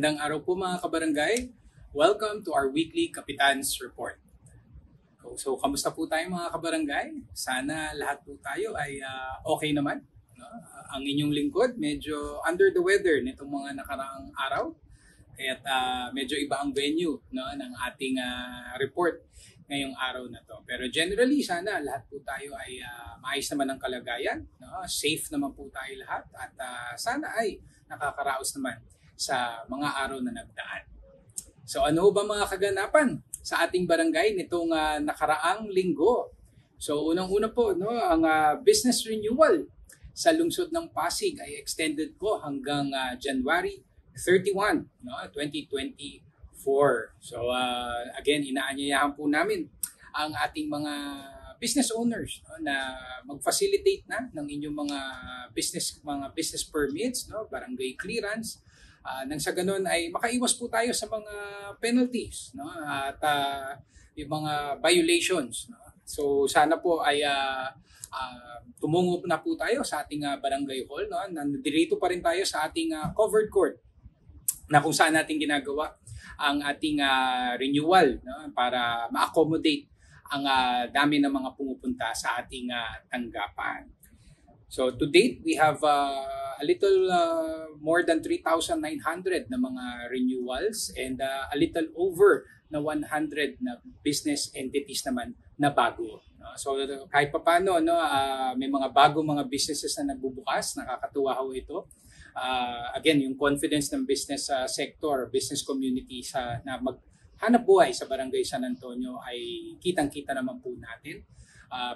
Magandang araw po mga kabarangay. Welcome to our weekly Kapitan's Report. So, kamusta po tayo mga kabarangay? Sana lahat po tayo ay okay naman. No? Ang inyong lingkod, medyo under the weather nitong mga nakaraang araw. Kaya't medyo iba ang venue, no, ng ating report ngayong araw na to. Pero generally, sana lahat po tayo ay maayos naman ang kalagayan. No? Safe naman po tayo lahat. At sana ay nakakaraos naman sa mga araw na nagdaan. So ano ba mga kaganapan sa ating barangay nitong nakaraang linggo? So unang-una po, no, ang business renewal sa lungsod ng Pasig ay extended po hanggang January 31, no, 2024. So again, inaanyayahan po namin ang ating mga business owners, no, na mag-facilitate na ng inyong mga business permits, no, barangay clearance. Nang sa ganun ay makaiwas po tayo sa mga penalties, no, at yung mga violations. No. So sana po ay tumungo na po tayo sa ating barangay hall. No. Nandirito pa rin tayo sa ating covered court na kung saan natin ginagawa ang ating renewal, no, para ma-accommodate ang dami ng mga pumupunta sa ating tanggapan. So to date, we have a little more than 3,900 na mga renewals and a little over na 100 na business entities naman na bago. No? So kahit papaano, no, may mga bago mga businesses na nagbubukas, nakakatuwa ho ito. Again, yung confidence ng business sector, business community na maghanap buhay sa Barangay San Antonio ay kitang-kita naman po natin.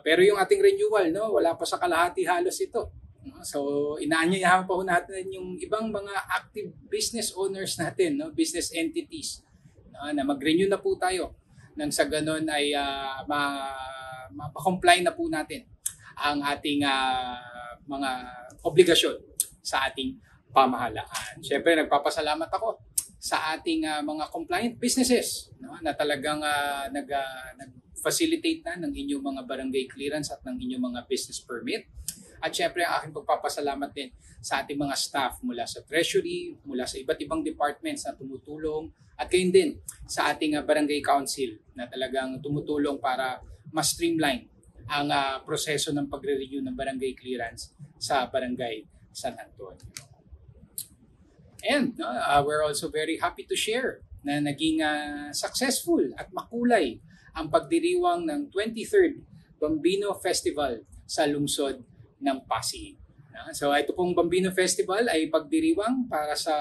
Pero yung ating renewal, no, wala pa sa kalahati halos ito. So inaanyayahan pa po natin yung ibang mga active business owners natin, no, business entities, no, na mag-renew na po tayo nang sa ganun ay ma-comply na po natin ang ating mga obligasyon sa ating pamahalaan. Siyempre nagpapasalamat ako sa ating mga compliant businesses, no, na talagang nag-facilitate na ng inyong mga barangay clearance at ng inyong mga business permit. At syempre ang aking pagpapasalamat din sa ating mga staff mula sa treasury, mula sa iba't ibang departments na tumutulong, at gayon din sa ating barangay council na talagang tumutulong para mas streamline ang proseso ng pagre-renew ng barangay clearance sa Barangay San Antonio. And we're also very happy to share na naging successful at makulay ang pagdiriwang ng 23rd Bambino Festival sa lungsod ng Pasig. So ito pong Bambino Festival ay pagdiriwang para sa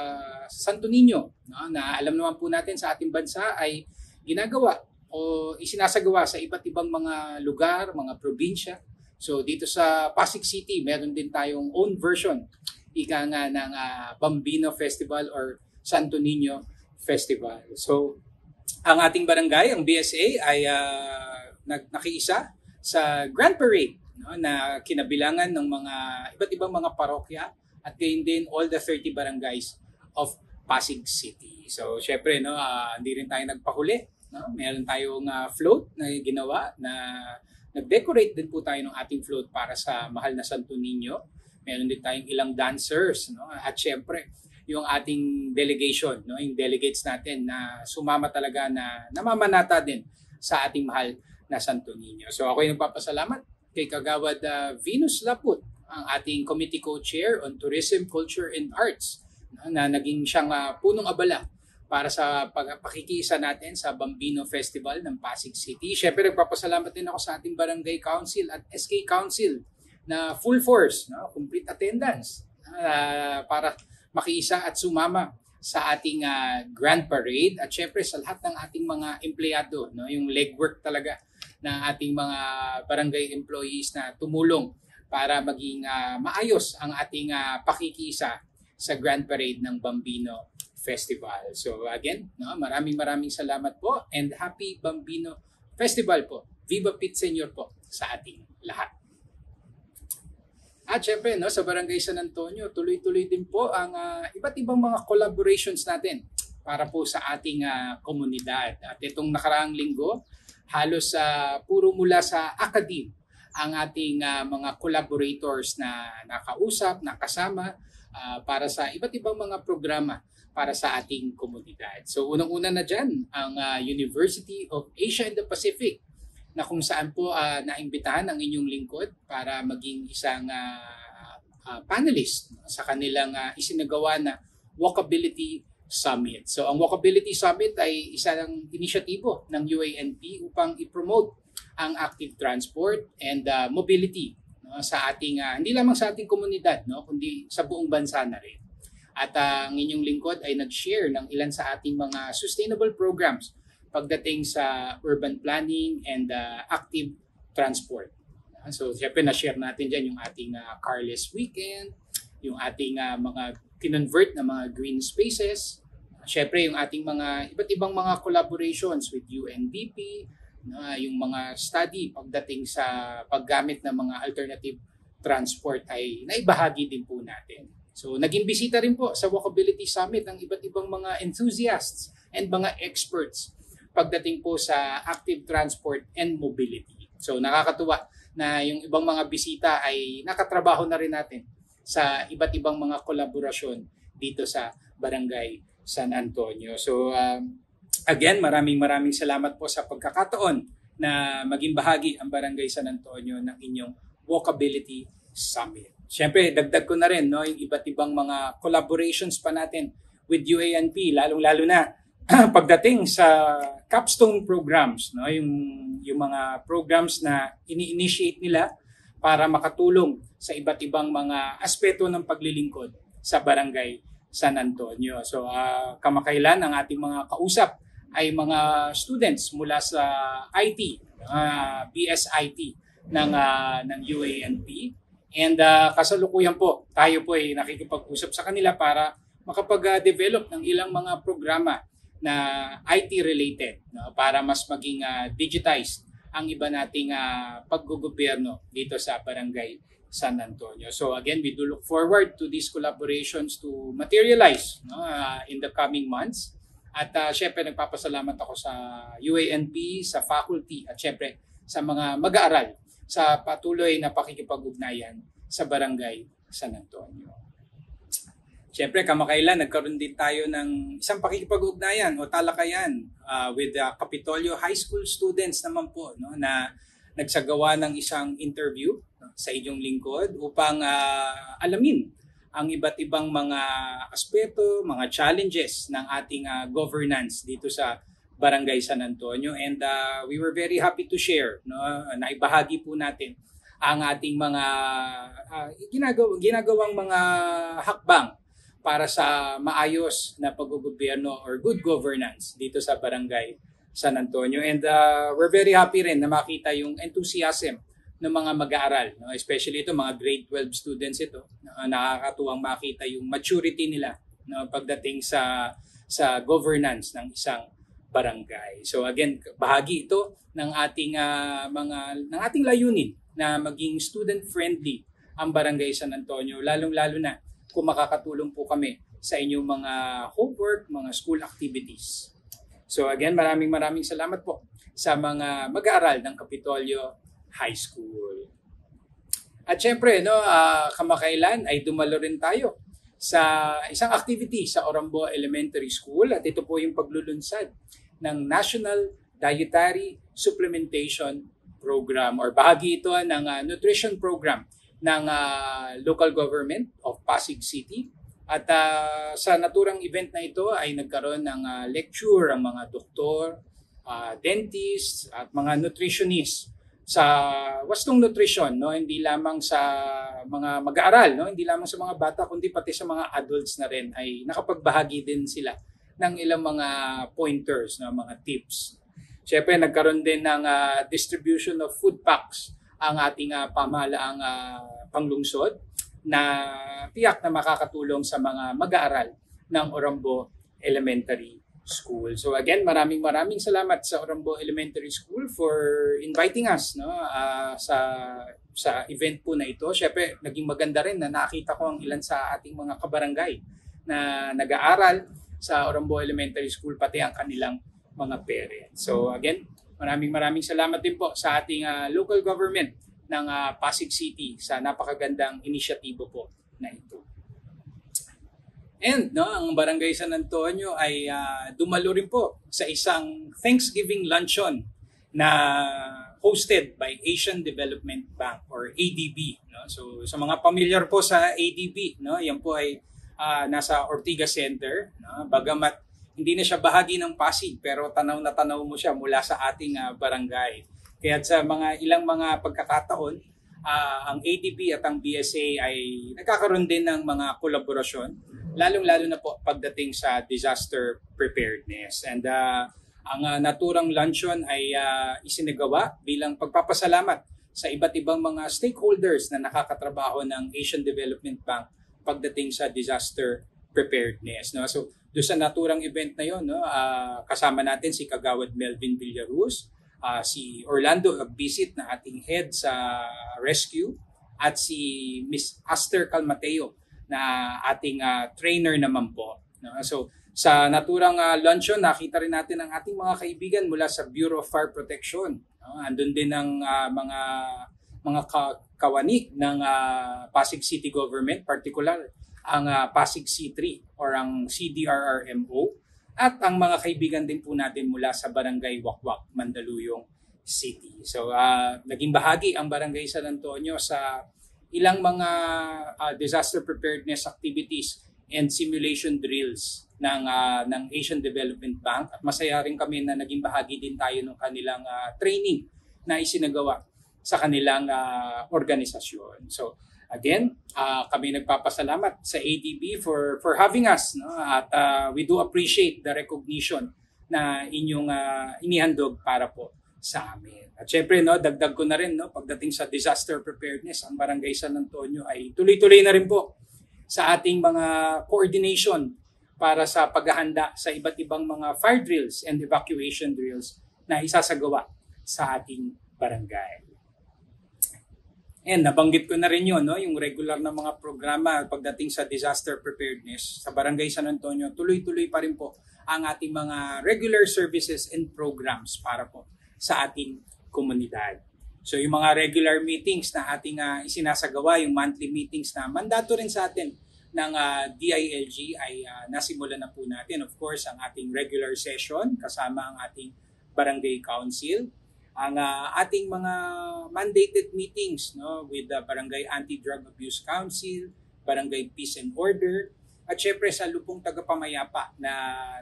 Santo Niño, no, na alam naman po natin sa ating bansa ay ginagawa o isinasagawa sa iba't ibang mga lugar, mga probinsya. So dito sa Pasig City, meron din tayong own version ika nga ng Bambino Festival or Santo Niño Festival. So ang ating barangay, ang BSA, ay nakiisa sa Grand Parade, no, na kinabilangan ng mga iba't ibang mga parokya at gayon din all the 30 barangays of Pasig City. So syempre, no, hindi rin tayo nagpahuli. No? Meron tayong float na ginawa na nag-decorate din po tayo ng ating float para sa mahal na Santo Niño. Meron din tayong ilang dancers, no? At syempre yung ating delegation, no, yung delegates natin na sumama talaga na namamanata din sa ating mahal na Santo Niño. So ako yung nagpapasalamat kay Kagawad Venus Laput, ang ating committee co-chair on Tourism, Culture and Arts, no, na naging siyang punong abala para sa pakikiisa natin sa Bambino Festival ng Pasig City. Siyempre nagpapasalamat din ako sa ating Barangay Council at SK Council na full force, no, complete attendance para makiisa at sumama sa ating Grand Parade at syempre sa lahat ng ating mga empleyado, no, yung legwork talaga ng ating mga barangay employees na tumulong para maging maayos ang ating pakikiisa sa Grand Parade ng Bambino Festival. So again, no, maraming salamat po and happy Bambino Festival po. Viva Pete Senior po sa ating lahat. At syempre, no, sa Barangay San Antonio, tuloy-tuloy din po ang iba't ibang mga collaborations natin para po sa ating komunidad. At itong nakaraang linggo, halos puro mula sa academe ang ating mga collaborators na nakausap, nakasama para sa iba't ibang mga programa para sa ating komunidad. So unang-una na dyan, ang University of Asia and the Pacific, na kung saan po naimbitahan ang inyong lingkod para maging isang panelist sa kanilang isinagawa na Walkability Summit. So ang Walkability Summit ay isang inisyatibo ng UANP upang i-promote ang active transport and mobility sa ating hindi lamang sa ating komunidad, kundi sa buong bansa na rin. At ang inyong lingkod ay nag-share ng ilan sa ating mga sustainable programs pagdating sa urban planning and active transport. So siyempre na-share natin dyan yung ating carless weekend, yung ating mga kinonvert na mga green spaces, siyempre yung ating mga iba't ibang mga collaborations with UNDP, yung mga study pagdating sa paggamit ng mga alternative transport ay naibahagi din po natin. So naging bisita rin po sa Walkability Summit ang iba't ibang mga enthusiasts and mga experts pagdating po sa active transport and mobility. So nakakatuwa na yung ibang mga bisita ay nakatrabaho na rin natin sa iba't ibang mga kolaborasyon dito sa Barangay San Antonio. So again, maraming salamat po sa pagkakataon na maging bahagi ang Barangay San Antonio ng inyong Walkability Summit. Siyempre, dagdag ko na rin yung iba't ibang mga collaborations pa natin with UANP, lalong-lalo na pagdating sa capstone programs, yung mga programs na ini-initiate nila para makatulong sa iba't ibang mga aspeto ng paglilingkod sa Barangay San Antonio. So kamakailan ang ating mga kausap ay mga students mula sa IT, BSIT ng UANP. And kasalukuyan po, tayo po ay nakikipag-usap sa kanila para makapag-develop ng ilang mga programa na IT-related, para mas maging digitized ang iba nating paggogobyerno dito sa Barangay San Antonio. So again, we do look forward to these collaborations to materialize in the coming months. At syempre nagpapasalamat ako sa UANP, sa faculty at syempre sa mga mag-aaral sa patuloy na pakikipag-ugnayan sa Barangay San Antonio. Siyempre, kamakailan, nagkaroon din tayo ng isang pakikipag-ugnayan o talakayan with the Capitolio High School students naman po, na nagsagawa ng isang interview sa inyong lingkod upang alamin ang iba't ibang mga aspeto, mga challenges ng ating governance dito sa Barangay San Antonio. And we were very happy to share, na ibahagi po natin ang ating mga ginagawang mga hakbang para sa maayos na paggogobyerno or good governance dito sa Barangay San Antonio. And we're very happy rin na makita yung enthusiasm ng mga mag-aaral, especially ito mga grade 12 students ito. Nakakatuwang makita yung maturity nila pagdating sa governance ng isang barangay. So again, bahagi ito ng ating ng ating layunin na maging student friendly ang Barangay San Antonio, lalong-lalo na kung makakatulong po kami sa inyong mga homework, mga school activities. So again, maraming salamat po sa mga mag-aaral ng Capitolio High School. At syempre, kamakailan ay dumalo rin tayo sa isang activity sa Orambo Elementary School, at ito po yung paglulunsad ng National Dietary Supplementation Program, or bahagi ito ng nutrition program ng local government of Pasig City. At sa naturang event na ito ay nagkaroon ng lecture ang mga doktor, dentists at mga nutritionists sa wastong nutrisyon, hindi lamang sa mga mag-aaral, hindi lamang sa mga bata kundi pati sa mga adults na rin ay nakapagbahagi din sila ng ilang mga pointers, mga tips. Siyempre nagkaroon din ng distribution of food packs ang ating pamahalaang panglungsod na tiyak na makakatulong sa mga mag-aaral ng Orambo Elementary School. So again, maraming salamat sa Orambo Elementary School for inviting us sa event po na ito. Siyempre, naging maganda rin na nakita ko ang ilan sa ating mga kabarangay na nag-aaral sa Orambo Elementary School, pati ang kanilang mga parents. So again, maraming salamat din po sa ating local government ng Pasig City sa napakagandang inisyatibo po na ito. And no, ang Barangay San Antonio ay dumalo rin po sa isang Thanksgiving luncheon na hosted by Asian Development Bank or ADB. No? So sa mga familiar po sa ADB, no, yan po ay nasa Ortigas Center. No? Bagamat hindi na siya bahagi ng Pasig pero tanaw na tanaw mo siya mula sa ating barangay. Kaya sa mga ilang mga pagkakataon, ang ADB at ang BSA ay nagkakaroon din ng mga kolaborasyon, lalong-lalo na po pagdating sa disaster preparedness. And ang naturang luncheon ay isinagawa bilang pagpapasalamat sa iba't ibang mga stakeholders na nakakatrabaho ng Asian Development Bank pagdating sa disaster preparedness. No? So, doon sa naturang event na yon, no, kasama natin si Kagawad Melvin Villaruz, si Orlando Agbisit na ating head sa rescue, at si Miss Aster Calmateo na ating trainer naman po. No? So sa naturang luncheon, nakita rin natin ang ating mga kaibigan mula sa Bureau of Fire Protection. No? Andun din ang mga kawani ng Pasig City Government, particular ang Pasig C3 or ang CDRRMO, at ang mga kaibigan din po natin mula sa Barangay Wakwak, Mandaluyong City. So naging bahagi ang Barangay San Antonio sa ilang mga disaster preparedness activities and simulation drills ng Asian Development Bank, at masaya rin kami na naging bahagi din tayo ng kanilang training na isinagawa sa kanilang organisasyon. So again, kami nagpapasalamat sa ADB for having us, no? At we do appreciate the recognition na inyong inihandog para po sa amin. At syempre, no, dagdag ko na rin, no, pagdating sa disaster preparedness, ang Barangay San Antonio ay tuloy-tuloy na rin po sa ating mga coordination para sa paghahanda sa iba't ibang mga fire drills and evacuation drills na isasagawa sa ating barangay. And nabanggit ko na rin yun, no? Yung regular na mga programa pagdating sa disaster preparedness sa Barangay San Antonio, tuloy-tuloy pa rin po ang ating mga regular services and programs para po sa ating komunidad. So yung mga regular meetings na ating isinasagawa, yung monthly meetings na mandato rin sa atin ng DILG ay nasimulan na po natin. Of course, ang ating regular session kasama ang ating barangay council, ang ating mga mandated meetings, no, with the Barangay Anti-Drug Abuse Council, Barangay Peace and Order, at syempre sa Lupong Tagapamayapa na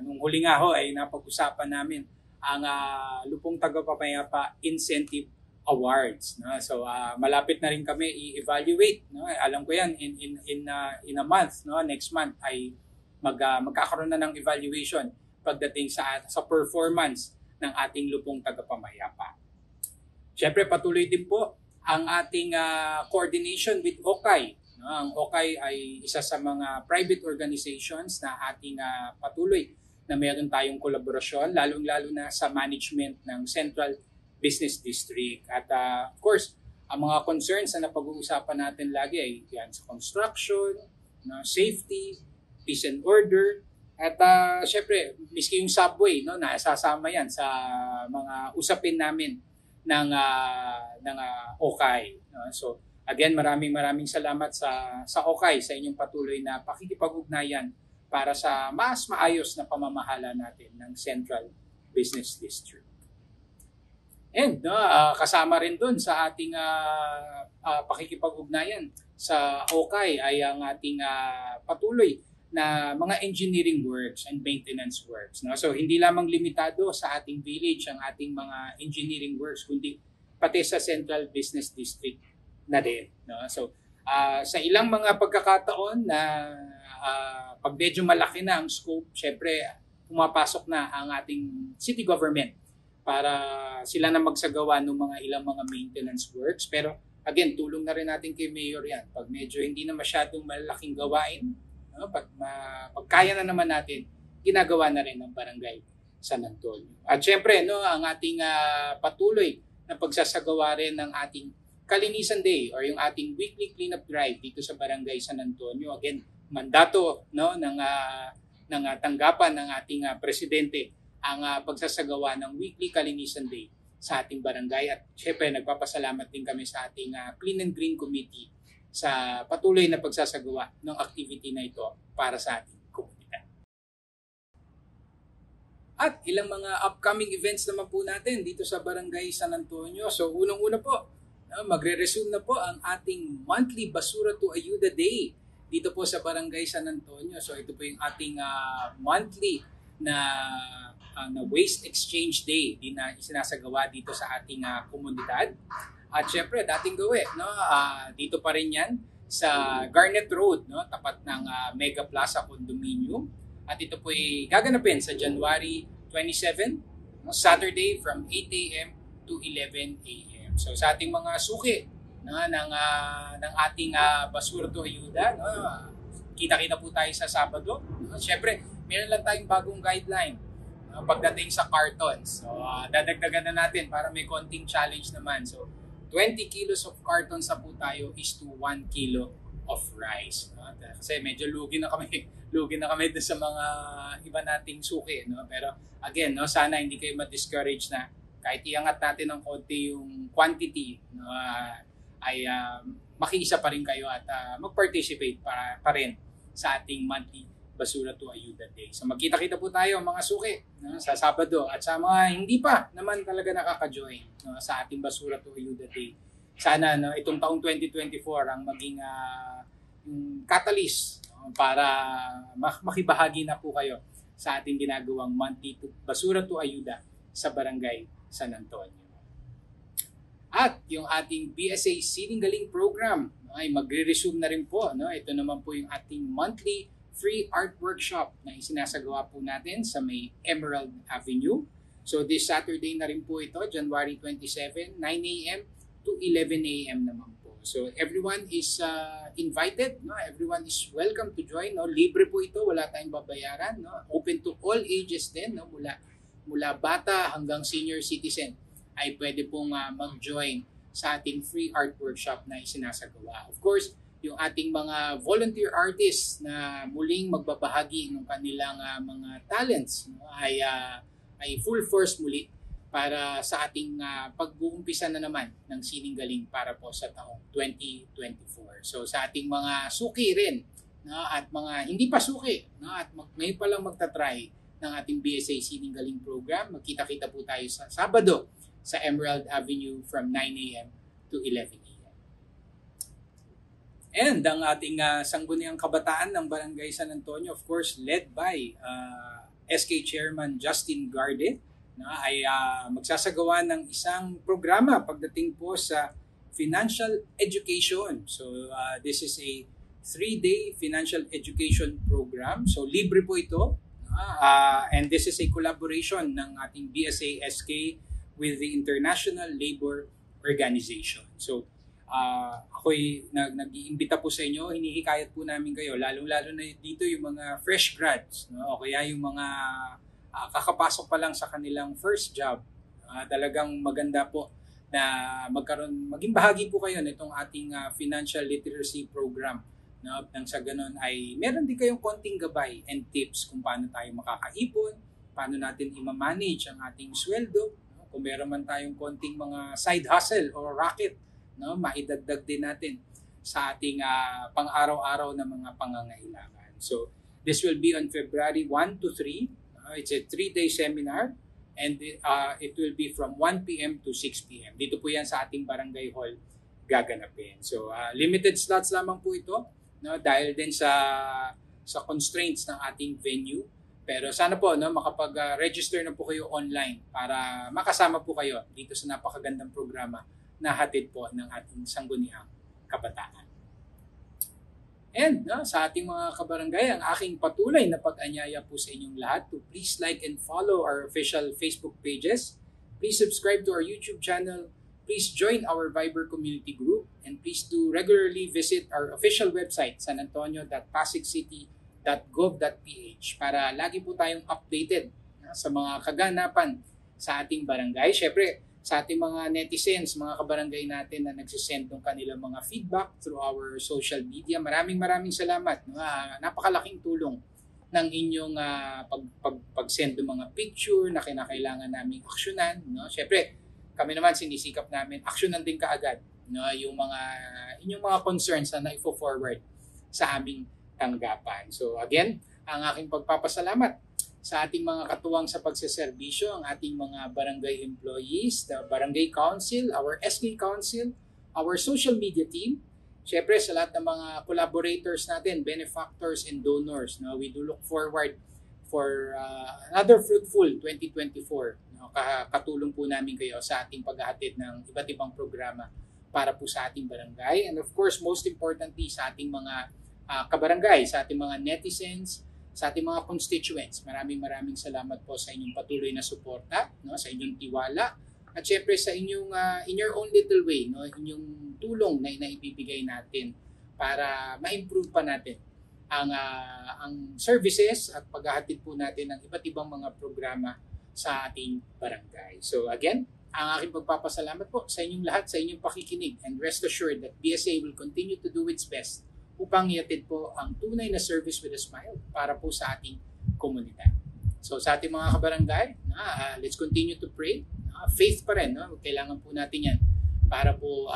nung huli nga ho ay napag-usapan namin ang Lupong Tagapamayapa Incentive Awards. No? So malapit na rin kami i-evaluate. No? Alam ko yan in a month, no? Next month ay magkakaroon na ng evaluation pagdating sa performance ng ating Lupong Tagapamayapa. Siyempre patuloy din po ang ating coordination with OKAY. No? Ang OKAY ay isa sa mga private organizations na ating patuloy na meron tayong kolaborasyon, lalong-lalo na sa management ng Central Business District. At of course, ang mga concerns na napag-uusapan natin lagi ay yan sa construction, no, safety, peace and order, at syempre, miski yung subway, no, nasasama yan sa mga usapin namin ng OKAY. No? So again, maraming salamat sa OKAY sa inyong patuloy na pakikipag-ugnayan para sa mas maayos na pamamahala natin ng Central Business District. And kasama rin dun sa ating pakikipag-ugnayan sa OKAY ay ang ating patuloy na mga engineering works and maintenance works. No? So hindi lamang limitado sa ating village ang ating mga engineering works, kundi pati sa Central Business District na din. No? So sa ilang mga pagkakataon na pag medyo malaki na ang scope, syempre pumapasok na ang ating city government para sila na magsagawa ng mga ilang mga maintenance works. Pero again, tulong na rin natin kay Mayor yan. Pag medyo hindi na masyadong malaking gawain, no? Pag kaya na naman natin, ginagawa na rin ng Barangay San Antonio. At syempre, no, ang ating patuloy na pagsasagawa rin ng ating Kalinisan Day or yung ating weekly cleanup drive dito sa Barangay San Antonio. Again, mandato, no, ng tanggapan ng ating presidente ang pagsasagawa ng weekly Kalinisan Day sa ating barangay. At syempre, nagpapasalamat din kami sa ating Clean and Green Committee sa patuloy na pagsasagawa ng activity na ito para sa ating At ilang mga upcoming events naman po natin dito sa Barangay San Antonio. So unang-una po, magre-resume na po ang ating monthly Basura to Ayuda Day dito po sa Barangay San Antonio. So ito po yung ating monthly na waste exchange day din na isinasagawa dito sa ating komunidad. At syempre, dating gawin, no? Dito pa rin yan sa Garnet Road, no? Tapat ng Mega Plaza Condominium. At ito po ay gaganapin sa January 27, no? Saturday from 8 a.m. to 11 a.m. So sa ating mga suki ng ating Basura to Ayuda, no? Kita-kita po tayo sa Sabado. No? Syempre, meron lang tayong bagong guideline pagdating sa cartons. So dadagdagan na natin para may konting challenge naman. So 20 kilos of cartons na po tayo is to 1 kilo of rice. No? Kasi medyo lugi na kami doon sa mga iba nating suki. No? Pero again, no, sana hindi kayo ma-discourage na kahit iangat natin ng konti yung quantity, no, ay makiisa pa rin kayo at mag-participate pa rin sa ating monthly Basura to Ayuda Day. So magkita-kita po tayo mga suki, no, sa Sabado, at sa mga hindi pa naman talaga nakaka-join, no, sa ating Basura to Ayuda Day. Sana, no, itong taong 2024 ang maging catalyst, no, para makibahagi na po kayo sa ating ginagawang monthly Basura to Ayuda sa Barangay San Antonio. At yung ating BSA Sininggaling program ay magre-resume na rin po. No? Ito naman po yung ating monthly free art workshop na isinasagawa po natin sa may Emerald Avenue. So this Saturday na rin po ito, January 27, 9 a.m. to 11 a.m. naman po. So everyone is invited, no? Everyone is welcome to join. No? Libre po ito, wala tayong babayaran. No? Open to all ages din, no? mula bata hanggang senior citizen ay pwede pong mag-join sa ating free art workshop na isinasagawa. Of course, yung ating mga volunteer artists na muling magbabahagi ng kanilang mga talents, no, ay full force muli para sa ating pag-uumpisa na naman ng Sininggaling para po sa taong 2024. So sa ating mga suki rin, no, at mga hindi pa suki, no, at may pa lang magta-try ng ating BSA Sininggaling program, magkita-kita po tayo sa Sabado sa Emerald Avenue from 9 a.m. to 11 a.m. And ang ating Sangguniang Kabataan ng Barangay San Antonio, of course, led by SK Chairman Justin Garde, ay magsasagawa ng isang programa pagdating po sa financial education. So this is a 3-day financial education program. So libre po ito. And this is a collaboration ng ating BSA SK with the International Labor Organization. So ako'y nag-iimbita po sa inyo, hinihikayat po namin kayo, lalong-lalo na dito yung mga fresh grads, no? O kaya yung mga kakapasok pa lang sa kanilang first job. Talagang maganda po na maging bahagi po kayo nitong ating financial literacy program. No? Nang sa ganun ay meron din kayong konting gabay and tips kung paano tayo makakaipon, paano natin i-manage ang ating sweldo, no? Kung meron man tayong konting mga side hustle or racket, no, maidagdag din natin sa ating pang-araw-araw na mga pangangailangan. So, this will be on February 1 to 3. It's a 3-day seminar and it will be from 1 p.m. to 6 p.m. Dito po yan sa ating barangay hall gaganapin. So, limited slots lamang po ito, no, dahil din sa constraints ng ating venue. Pero sana po, no, makapag-register na po kayo online para makasama po kayo dito sa napakagandang programa na hatid po ng ating Sangguniang Kabataan. And sa ating mga kabarangay, ang aking patuloy na pag-anyaya po sa inyong lahat to please like and follow our official Facebook pages. Please subscribe to our YouTube channel. Please join our Viber community group. And please do regularly visit our official website, sanantonio.pasigcity.gov.ph, para lagi po tayong updated sa mga kaganapan sa ating barangay. Syempre, sa ating mga netizens, mga kabarangay natin na nagsisend ng kanilang mga feedback through our social media. Maraming salamat. Napakalaking tulong ng inyong pag-send ng mga picture na kinakailangan naming aksyonan. No? Siyempre, kami naman sinisikap namin aksyonan din kaagad, no? Yung inyong mga concerns na na-forward sa aming tanggapan. So again, ang aking pagpapasalamat sa ating mga katuwang sa pagseserbisyo, ang ating mga barangay employees, the barangay council, our SK council, our social media team, syempre sa lahat ng mga collaborators natin, benefactors and donors. No? We do look forward for another fruitful 2024. No? Katulong po namin kayo sa ating paghahatid ng iba't ibang programa para po sa ating barangay. And of course, most importantly, sa ating mga kabarangay, sa ating mga netizens, sa ating mga constituents. Maraming salamat po sa inyong patuloy na suporta, no? Sa inyong tiwala, at syempre sa inyong, in your own little way, no? Inyong tulong na ibibigay natin para ma-improve pa natin ang services at paghahatid po natin ng iba't ibang mga programa sa ating barangay. So again, ang aking pagpapasalamat po sa inyong lahat, sa inyong pakikinig, and rest assured that BSA will continue to do its best upang ihatid po ang tunay na service with a smile para po sa ating komunidad. So sa ating mga kabarangay, let's continue to pray. Faith pa rin, no? Kailangan po natin yan para po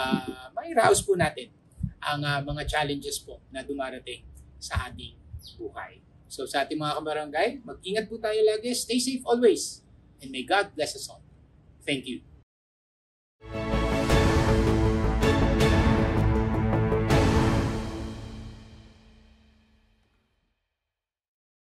ma-arouse po natin ang mga challenges po na dumarating sa ating buhay. So sa ating mga kabarangay, mag-ingat po tayo lagi, stay safe always, and may God bless us all. Thank you.